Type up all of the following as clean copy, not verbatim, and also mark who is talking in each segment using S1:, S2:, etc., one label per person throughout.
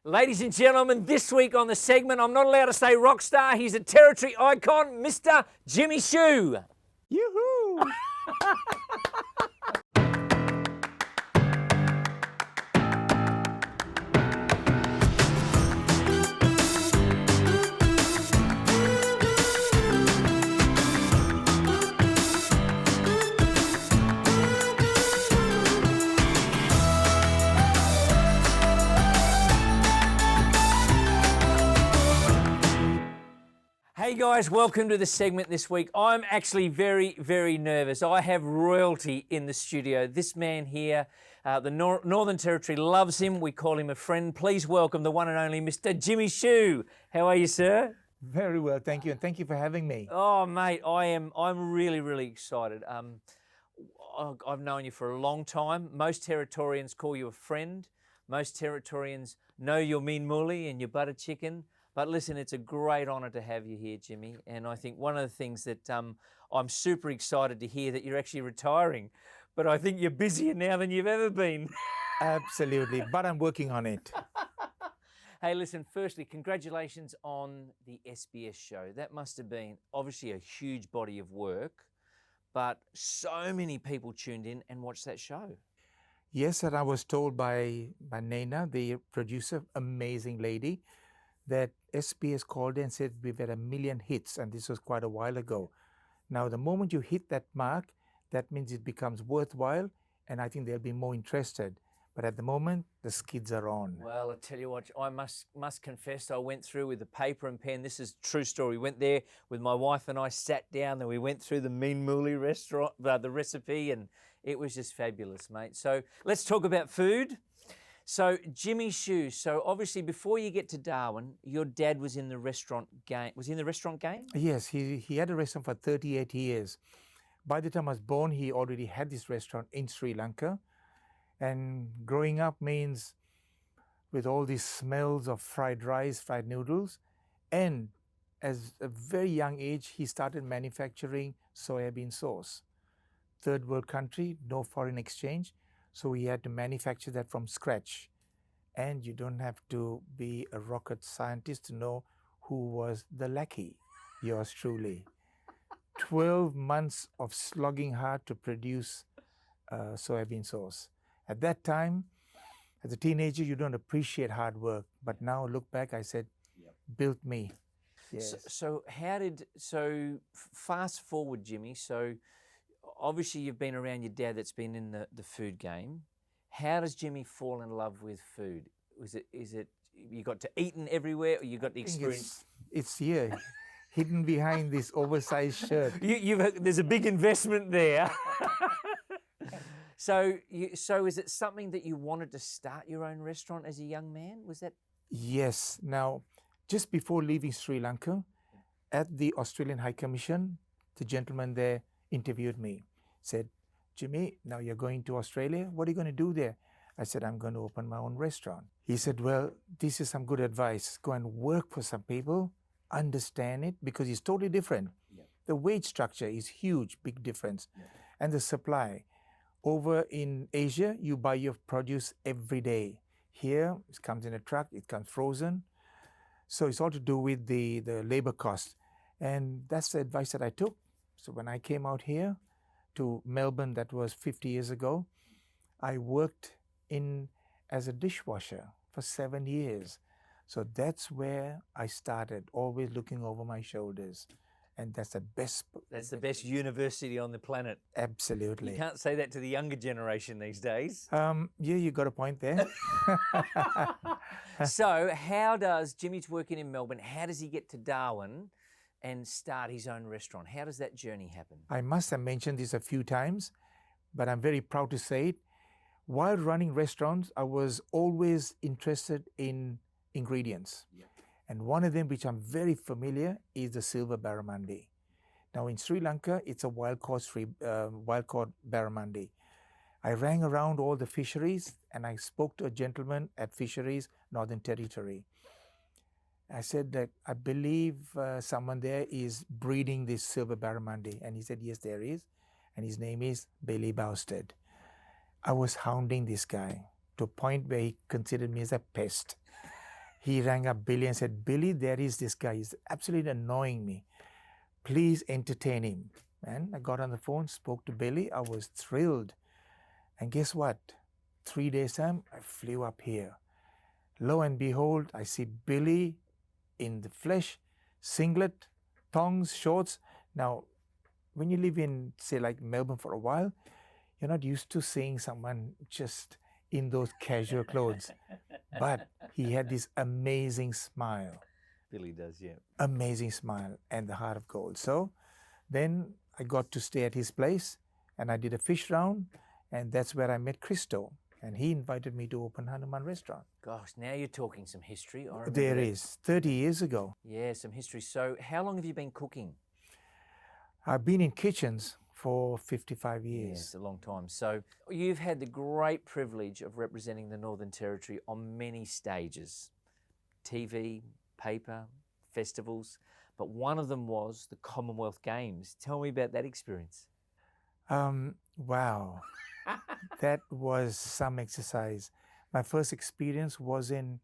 S1: Ladies and gentlemen, this week on the segment, I'm not allowed to say rock star, he's a territory icon, Mr. Jimmy Shu.
S2: Yoo-hoo!
S1: Hey guys, welcome to the segment this week. I'm actually very, very nervous. I have royalty in the studio. This man here, the Northern Territory loves him. We call him a friend. Please welcome the one and only Mr. Jimmy Shu. How are you, sir?
S2: Very well, thank you, and thank you for having me.
S1: Oh, mate, I'm really, really excited. I've known you for a long time. Most Territorians call you a friend. Most Territorians know your mean mooly and your butter chicken. But listen, it's a great honour to have you here, Jimmy. And I think one of the things that I'm super excited to hear that you're actually retiring. But I think you're busier now than you've ever been.
S2: Absolutely, but I'm working on it.
S1: Hey, listen, firstly, congratulations on the SBS show. That must have been obviously a huge body of work, but so many people tuned in and watched that show.
S2: Yes, and I was told by Naina, the producer, amazing lady, that SBS called and said we've had 1 million hits, and this was quite a while ago. Now, the moment you hit that mark, that means it becomes worthwhile, and I think they'll be more interested. But at the moment, the skids are on.
S1: Well, I tell you what, I must confess, I went through with a paper and pen. This is a true story. We went there with my wife and I sat down and we went through the Mean Mooly restaurant, the recipe, and it was just fabulous, mate. So let's talk about food. So Jimmy Shu, so obviously before you get to Darwin, your dad was in the restaurant game. Was he in the restaurant game?
S2: Yes, he had a restaurant for 38 years. By the time I was born, he already had this restaurant in Sri Lanka. And growing up means with all these smells of fried rice, fried noodles. And as a very young age, he started manufacturing soybean sauce. Third world country, no foreign exchange. So we had to manufacture that from scratch. And you don't have to be a rocket scientist to know who was the lackey, yours truly. 12 months of slogging hard to produce soybean sauce. At that time, as a teenager, you don't appreciate hard work. But now look back, I said, built me. Yes.
S1: So fast forward, Jimmy. So obviously you've been around your dad that's been in the food game. How does Jimmy fall in love with food? Is it you got to eating everywhere, or you got the experience?
S2: It's here, hidden behind this oversized shirt.
S1: There's a big investment there. So is it something that you wanted to start your own restaurant as a young man? Was that?
S2: Yes. Now, just before leaving Sri Lanka, at the Australian High Commission, the gentleman there interviewed me, said, Jimmy, now you're going to Australia. What are you going to do there? I said, I'm going to open my own restaurant. He said, well, this is some good advice. Go and work for some people, understand it, because it's totally different. Yep. The wage structure is huge, big difference. Yep. And the supply. Over in Asia, you buy your produce every day. Here, it comes in a truck, it comes frozen. So it's all to do with the labor cost. And that's the advice that I took. So when I came out here to Melbourne, that was 50 years ago, I worked as a dishwasher for 7 years. So that's where I started, always looking over my shoulders. And that's the best.
S1: That's the best university on the planet.
S2: Absolutely.
S1: You can't say that to the younger generation these days.
S2: Yeah, you got a point there.
S1: So how does Jimmy's working in Melbourne? How does he get to Darwin and start his own restaurant? How does that journey happen?
S2: I must have mentioned this a few times, but I'm very proud to say it. While running restaurants, I was always interested in ingredients. Yep. And one of them, which I'm very familiar, is the silver barramundi. Now in Sri Lanka, it's a wild-caught barramundi. I rang around all the fisheries and I spoke to a gentleman at Fisheries, Northern Territory. I said that I believe someone there is breeding this silver barramundi. And he said, yes, there is. And his name is Bailey Bousted. I was hounding this guy to a point where he considered me as a pest. he rang up Billy and said, Billy, there is this guy. He's absolutely annoying me. Please entertain him. And I got on the phone, spoke to Billy. I was thrilled. And guess what? 3 days time, I flew up here. Lo and behold, I see Billy in the flesh, singlet, thongs, shorts. Now, when you live in, say, like Melbourne for a while, you're not used to seeing someone just in those casual clothes. But he had this amazing smile.
S1: Billy does, yeah.
S2: Amazing smile and the heart of gold. So then I got to stay at his place and I did a fish round, and that's where I met Christo. And he invited me to open Hanuman restaurant.
S1: Gosh, now you're talking some history. I remember
S2: There
S1: that.
S2: is, 30 years ago.
S1: Yeah, some history. So how long have you been cooking?
S2: I've been in kitchens for 55
S1: Yeah,
S2: years.
S1: it's a long time. So you've had the great privilege of representing the Northern Territory on many stages, TV, paper, festivals, but one of them was the Commonwealth Games. Tell me about that experience.
S2: Wow, that was some exercise. My first experience was in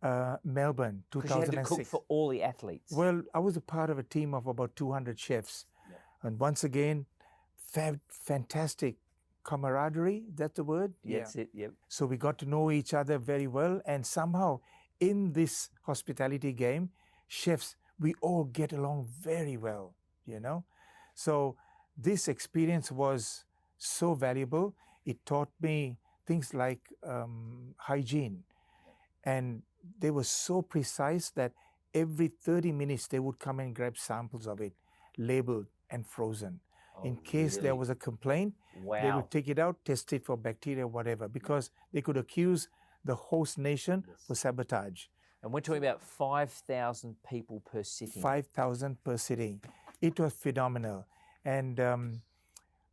S2: Melbourne,
S1: Because you had to
S2: 2006.
S1: cook for all the athletes.
S2: Well, I was a part of a team of about 200 chefs.
S1: Yeah.
S2: And once again, fantastic camaraderie, that's the word?
S1: That's it, yep.
S2: So we got to know each other very well. And somehow in this hospitality game, chefs, we all get along very well, you know? So this experience was so valuable. It taught me things like hygiene. And they were so precise that every 30 minutes they would come and grab samples of it, labeled and frozen.
S1: Oh,
S2: In case there
S1: really?
S2: was a complaint, they
S1: Wow.
S2: would take it out, test it for bacteria, whatever, because they could accuse the host nation for sabotage.
S1: And we're talking about 5,000 people per sitting.
S2: 5,000 per sitting. It was phenomenal. And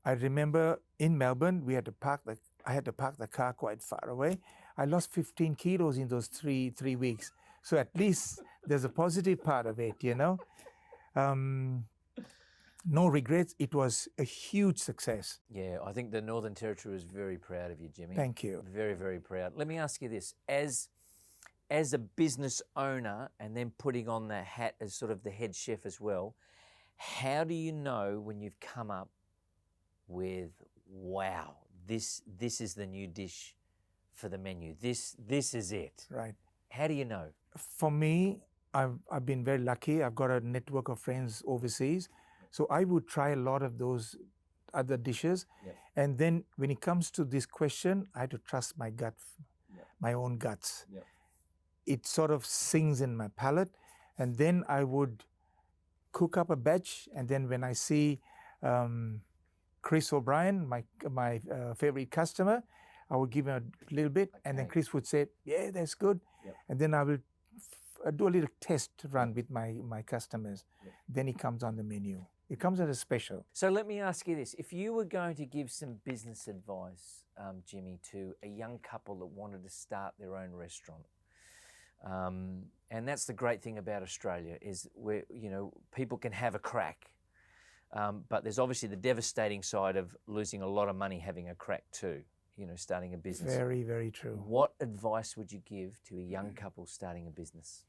S2: I remember in Melbourne, I had to park the car quite far away. I lost 15 kilos in those three weeks. So at least there's a positive part of it, you know. No regrets. It was a huge success.
S1: Yeah, I think the Northern Territory was very proud of you, Jimmy.
S2: Thank you.
S1: Very, very proud. Let me ask you this. As a business owner and then putting on the hat as sort of the head chef as well, how do you know when you've come up with, wow, this is the new dish for the menu. This is it.
S2: Right.
S1: How do you know?
S2: For me, I've been very lucky. I've got a network of friends overseas. So I would try a lot of those other dishes.
S1: Yep.
S2: And then when it comes to this question, I had to trust my gut, my own guts.
S1: Yep.
S2: It sort of sings in my palate. And then I would cook up a batch. And then when I see Chris O'Brien, my favorite customer, I would give him a little bit. And then Chris would say, yeah, that's good.
S1: Yep.
S2: And then I will do a little test run with my customers.
S1: Yep.
S2: Then it comes on the menu. It comes as a special.
S1: So let me ask you this. If you were going to give some business advice, Jimmy, to a young couple that wanted to start their own restaurant, and that's the great thing about Australia is where, you know, people can have a crack. But there's obviously the devastating side of losing a lot of money having a crack too, you know, starting a business.
S2: Very, very true.
S1: What advice would you give to a young couple starting a business?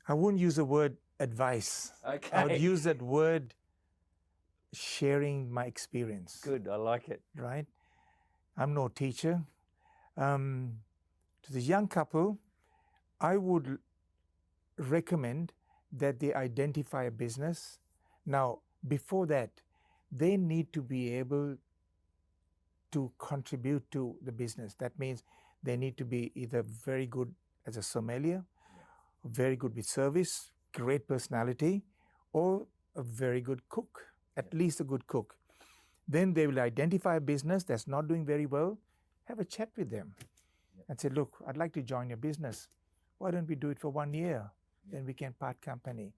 S2: I wouldn't use the word advice.
S1: Okay.
S2: I would use that word sharing my experience.
S1: Good, I like it.
S2: Right? I'm no teacher. To the young couple, I would recommend that they identify a business. Now, before that, they need to be able to contribute to the business. That means they need to be either very good as a sommelier, very good with service, great personality, or a very good cook, at least a good cook. Then they will identify a business that's not doing very well, have a chat with them and say, look, I'd like to join your business. Why don't we do it for 1 year? Then we can part company.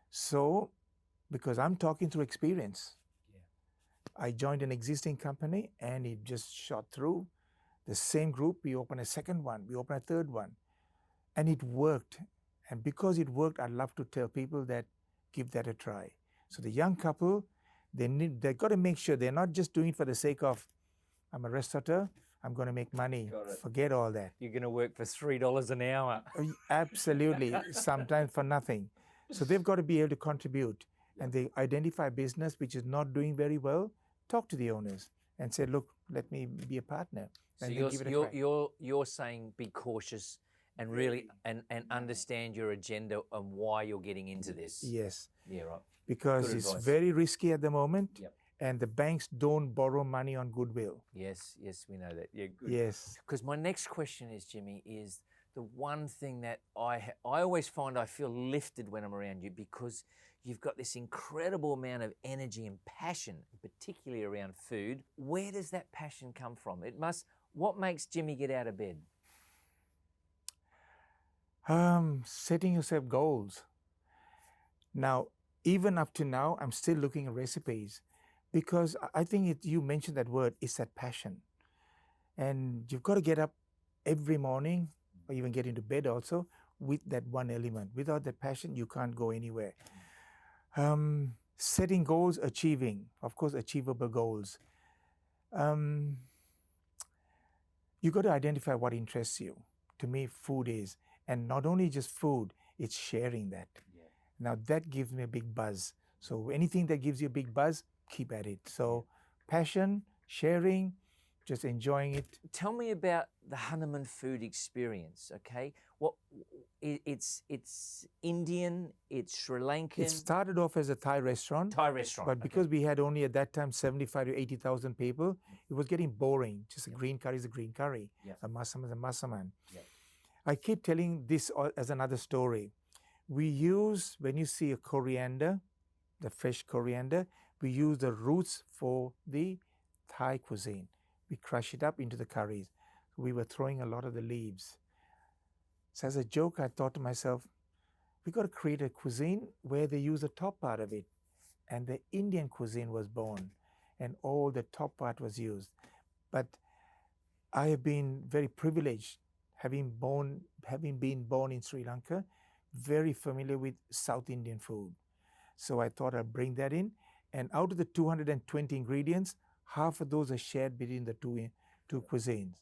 S2: So, because I'm talking through experience, I joined an existing company and it just shot through. The same group, we opened a second one, we opened a third one, and it worked. And because it worked, I'd love to tell people that give that a try. So the young couple, they've got to make sure they're not just doing it for the sake of, I'm a restaurateur, I'm going to make money.
S1: Got it.
S2: Forget all that.
S1: You're going to work for $3 an hour.
S2: Absolutely, sometimes for nothing. So they've got to be able to contribute. And they identify a business which is not doing very well, talk to the owners and say, look, let me be a partner.
S1: So
S2: And then give it a crack.
S1: you're saying be cautious and really and understand your agenda and why you're getting into this.
S2: Yes,
S1: Yeah, right.
S2: because
S1: Good
S2: it's
S1: advice.
S2: very risky at the moment.
S1: Yep.
S2: And the banks don't borrow money on goodwill.
S1: Yes, we know that. Yeah, good.
S2: Yes.
S1: Because my next question is, Jimmy, is the one thing that I always find I feel lifted when I'm around you, because you've got this incredible amount of energy and passion, particularly around food. Where does that passion come from? What makes Jimmy get out of bed?
S2: Setting yourself goals. Now, even up to now, I'm still looking at recipes because I think you mentioned that word, it's that passion. And you've got to get up every morning or even get into bed also with that one element. Without that passion, you can't go anywhere. Setting goals, achieving, of course, achievable goals. You've got to identify what interests you. To me, food is. And not only just food, it's sharing that. Yeah. Now that gives me a big buzz. So anything that gives you a big buzz, keep at it. So passion, sharing, just enjoying it.
S1: Tell me about the Hanuman food experience, okay? It's Indian, it's Sri Lankan.
S2: It started off as a Thai restaurant. But because we had only at that time 75 to 80,000 people, it was getting boring. Just a green curry is a green curry. Yeah. A massaman is a massaman. Yeah. I keep telling this as another story. We use, when you see a coriander, the fresh coriander, we use the roots for the Thai cuisine. We crush it up into the curries. We were throwing a lot of the leaves. So as a joke, I thought to myself, we got to create a cuisine where they use the top part of it. And the Indian cuisine was born, and all the top part was used. But I have been very privileged, having been born in Sri Lanka, very familiar with South Indian food. So I thought I'd bring that in. And out of the 220 ingredients, half of those are shared between the two cuisines.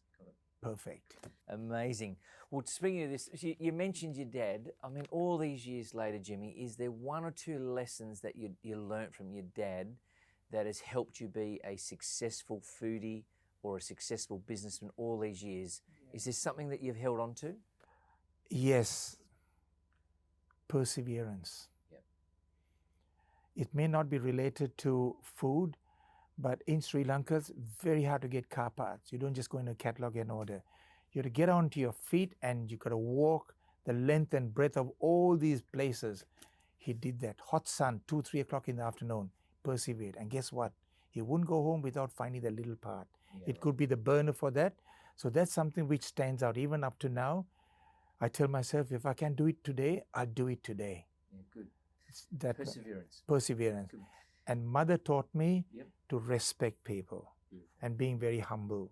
S2: Perfect.
S1: Amazing. Well, speaking of this, you mentioned your dad. I mean, all these years later, Jimmy, is there one or two lessons that you learnt from your dad that has helped you be a successful foodie or a successful businessman all these years? Yeah. Is there something that you've held on to?
S2: Yes. Perseverance. Yep. It may not be related to food, but in Sri Lanka, it's very hard to get car parts. You don't just go in a catalog and order. You have to get onto your feet and you got to walk the length and breadth of all these places. He did that. Hot sun, 2, 3 o'clock in the afternoon, persevered. And guess what? He wouldn't go home without finding the little part. Yeah, it could be the burner for that. So that's something which stands out. Even up to now, I tell myself, if I can do it today, I'll do it today.
S1: Yeah, good.
S2: That
S1: perseverance.
S2: Perseverance. Good. And mother taught me to respect people and being very humble.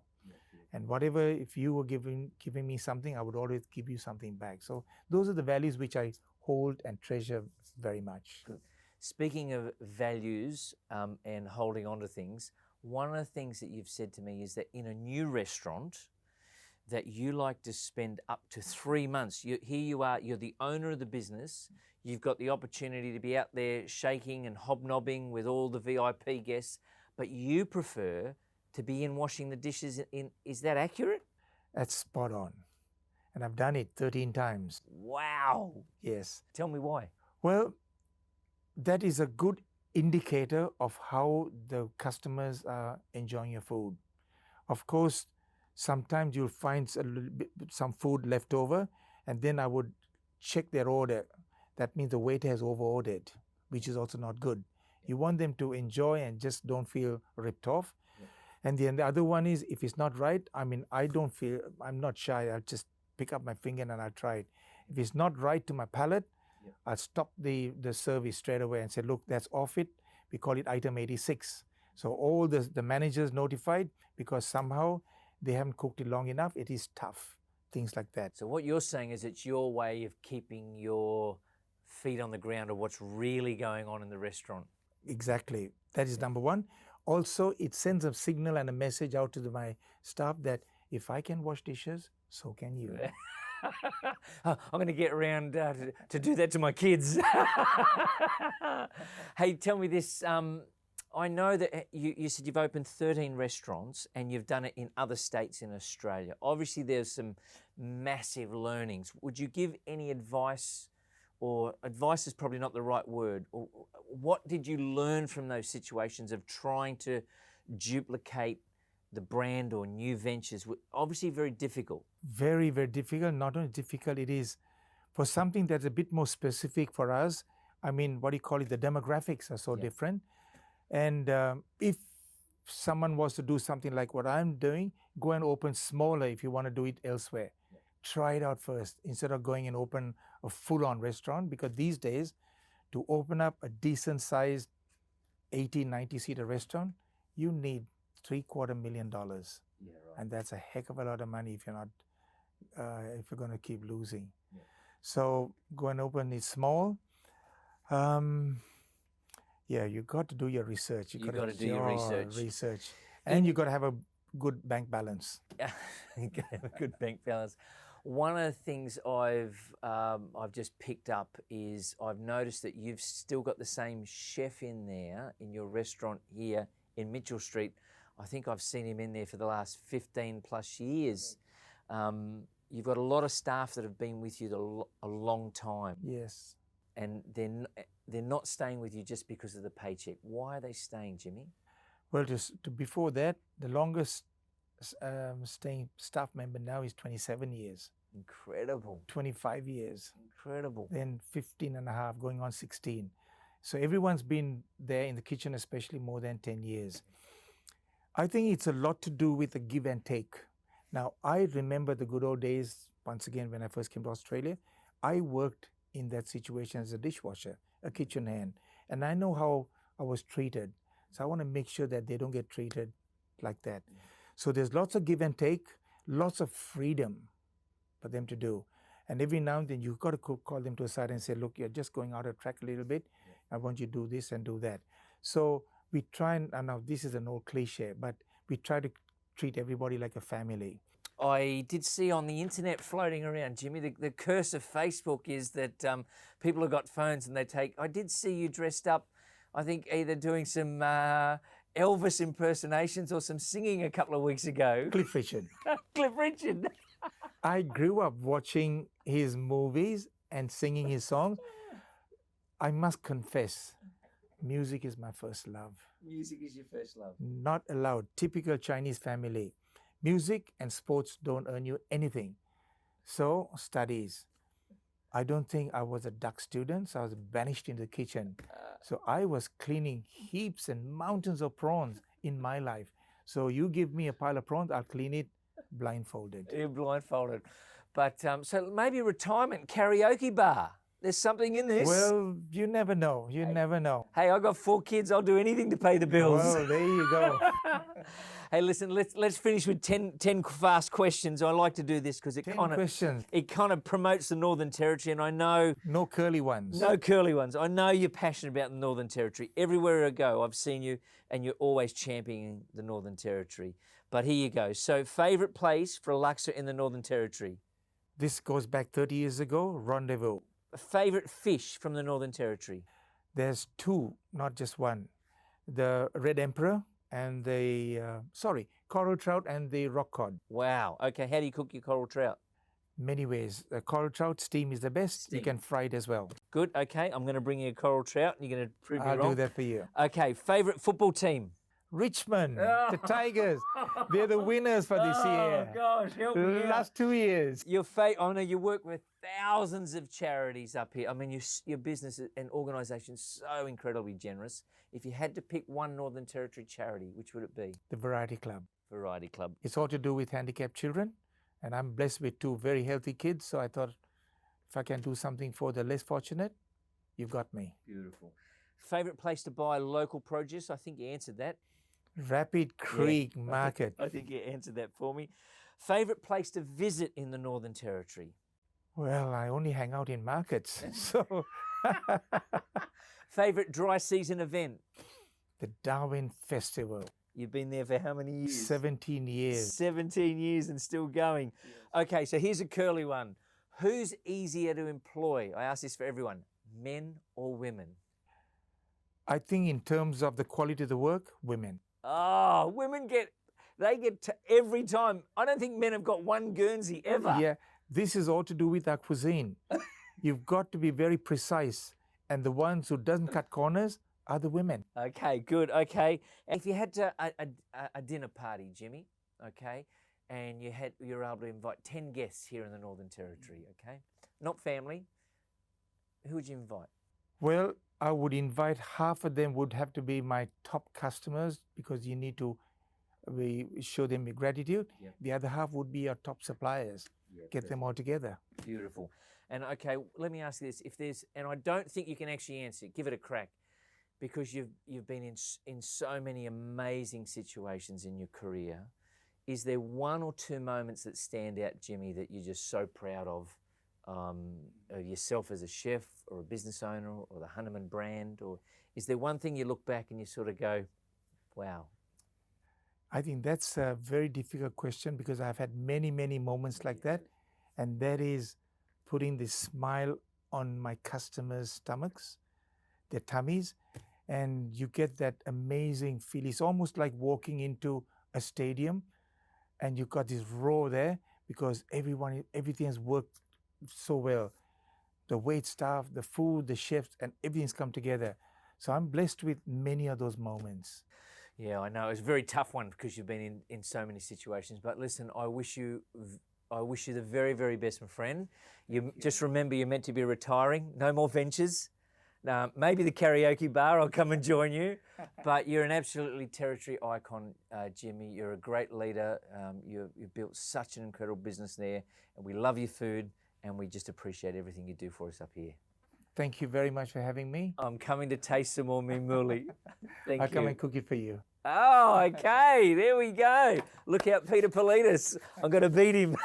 S2: And whatever, if you were giving me something, I would always give you something back. So those are the values which I hold and treasure very much.
S1: Good. Speaking of values and holding on to things, one of the things that you've said to me is that in a new restaurant, that you like to spend up to 3 months. Here you are, you're the owner of the business. You've got the opportunity to be out there shaking and hobnobbing with all the VIP guests, but you prefer to be in washing the dishes. Is that accurate?
S2: That's spot on. And I've done it 13 times.
S1: Wow.
S2: Yes.
S1: Tell me why.
S2: Well, that is a good indicator of how the customers are enjoying your food. Of course, sometimes you'll find some food left over, and then I would check their order. That means the waiter has over-ordered, which is also not good. You want them to enjoy and just don't feel ripped off. Yeah. And then the other one is, if it's not right, I mean, I'm not shy. I'll just pick up my finger and I'll try it. If it's not right to my palate, I'll stop the service straight away and say, look, that's off it. We call it item 86. So all the managers notified, because somehow they haven't cooked it long enough. It is tough, things like that.
S1: So what you're saying is it's your way of keeping your feet on the ground of what's really going on in the restaurant.
S2: Exactly. That is number one. Also, it sends a signal and a message out to my staff that if I can wash dishes, so can you.
S1: I'm going to get around to do that to my kids. Hey, tell me this. I know that you said you've opened 13 restaurants and you've done it in other states in Australia. Obviously, there's some massive learnings. Would you give any advice, or advice is probably not the right word, or what did you learn from those situations of trying to duplicate the brand or new ventures? Obviously very difficult.
S2: Very, very difficult. Not only difficult, it is for something that's a bit more specific for us. I mean, what do you call it? The demographics are so different. And if someone was to do something like what I'm doing, go and open smaller if you want to do it elsewhere. Try it out first instead of going and open a full-on restaurant, because these days, to open up a decent-sized 80, 90-seater restaurant, you need $750,000.
S1: Yeah, right.
S2: And that's a heck of a lot of money if you're not, if you're going to keep losing. Yeah. So go and open it small. Yeah, you got to do your research.
S1: You got to do your
S2: research. And you got to have a good bank balance.
S1: You got to have a good bank balance. One of the things I've just picked up is I've noticed that you've still got the same chef in there in your restaurant here in Mitchell Street. I think I've seen him in there for the last 15 plus years. You've got a lot of staff that have been with you a long time.
S2: Yes.
S1: And they're not staying with you just because of the paycheck. Why are they staying, Jimmy?
S2: Well, before that, the longest staying staff member now is 27 years.
S1: Incredible.
S2: 25 years.
S1: Incredible.
S2: Then 15 and a half, going on 16. So everyone's been there in the kitchen, especially more than 10 years. I think it's a lot to do with the give and take. Now, I remember the good old days, once again, when I first came to Australia. I worked in that situation as a dishwasher, a kitchen hand, and I know how I was treated. So I want to make sure that they don't get treated like that. So there's lots of give and take, lots of freedom for them to do. And every now and then you've got to call them to a side and say, look, you're just going out of track a little bit. I want you to do this and do that. So we try and now this is an old cliche, but we try to treat everybody like a family.
S1: I did see on the internet floating around, Jimmy, the curse of Facebook is that people have got phones and I did see you dressed up, I think either doing some Elvis impersonations or some singing a couple of weeks ago.
S2: Cliff Richard.
S1: Cliff Richard.
S2: I grew up watching his movies and singing his songs. I must confess, music is my first love.
S1: Music is your first love.
S2: Not allowed. Typical Chinese family. Music and sports don't earn you anything. So, studies. I don't think I was a duck student, so I was banished into the kitchen. So I was cleaning heaps and mountains of prawns in my life. So you give me a pile of prawns, I'll clean it blindfolded.
S1: You're blindfolded. But so maybe a retirement karaoke bar. There's something in this.
S2: Well, you never know. You never know.
S1: Hey, I've got 4 kids. I'll do anything to pay the bills.
S2: Well, there you go.
S1: Hey, listen, let's finish with 10 fast questions. I like to do this because it kind of promotes the Northern Territory, and I know...
S2: No curly ones.
S1: No curly ones. I know you're passionate about the Northern Territory. Everywhere I go, I've seen you, and you're always championing the Northern Territory. But here you go. So, favourite place for a laksa in the Northern Territory?
S2: This goes back 30 years ago, Rendezvous.
S1: Favourite fish from the Northern Territory?
S2: There's 2, not just one. The Red Emperor and the, coral trout and the rock cod.
S1: Wow. Okay, how do you cook your coral trout?
S2: Many ways. The coral trout steam is the best. Steam. You can fry it as well.
S1: Good. Okay, I'm going to bring you a coral trout and you're going to prove me wrong.
S2: I'll do that for you.
S1: Okay, favourite football team?
S2: Richmond, the Tigers. They're the winners for this year.
S1: Oh, gosh, help me out.
S2: Last 2 years.
S1: I know you work with thousands of charities up here. I mean, your business and organisation is so incredibly generous. If you had to pick one Northern Territory charity, which would it be?
S2: The Variety Club.
S1: Variety Club.
S2: It's all to do with handicapped children. And I'm blessed with 2 very healthy kids. So I thought, if I can do something for the less fortunate, you've got me.
S1: Beautiful. Favourite place to buy local produce? I think you answered that.
S2: Rapid Creek Market.
S1: I think you answered that for me. Favourite place to visit in the Northern Territory?
S2: Well, I only hang out in markets, so...
S1: Favourite dry season event?
S2: The Darwin Festival.
S1: You've been there for how many years?
S2: 17 years.
S1: 17 years and still going. Okay, so here's a curly one. Who's easier to employ? I ask this for everyone, men or women?
S2: I think in terms of the quality of the work, women.
S1: Oh, women get every time. I don't think men have got one Guernsey ever.
S2: Yeah, this is all to do with our cuisine. You've got to be very precise, and the ones who doesn't cut corners are the women.
S1: Okay, good. Okay, if you had a dinner party, Jimmy, okay, and you were able to invite 10 guests here in the Northern Territory, okay, not family, who would you invite?
S2: Well, I would invite half of them would have to be my top customers because you need to show them gratitude.
S1: Yep.
S2: The other half would be our top suppliers. Get them all together.
S1: Beautiful. And okay, let me ask you this: if there's, and I don't think you can actually answer it, give it a crack, because you've been in so many amazing situations in your career. Is there one or two moments that stand out, Jimmy, that you're just so proud of yourself as a chef or a business owner or the Hanuman brand? Or is there one thing you look back and you sort of go, wow?
S2: I think that's a very difficult question because I've had many, many moments like that. And that is putting this smile on my customers' stomachs, their tummies, and you get that amazing feel. It's almost like walking into a stadium and you've got this roar there because everything has worked so well. The wait staff, the food, the chefs, and everything's come together. So I'm blessed with many of those moments.
S1: Yeah, I know. It was a very tough one because you've been in so many situations. But listen, I wish you the very, very best, my friend. Just remember, you're meant to be retiring. No more ventures. Maybe the karaoke bar, I'll come and join you. But you're an absolutely territory icon, Jimmy. You're a great leader. You've built such an incredible business there. And we love your food. And we just appreciate everything you do for us up here.
S2: Thank you very much for having me.
S1: I'm coming to taste some more mean mooli. Thank you.
S2: I'll come and cook it for you.
S1: Oh, okay. There we go. Look out, Peter Politis. I'm going to beat him.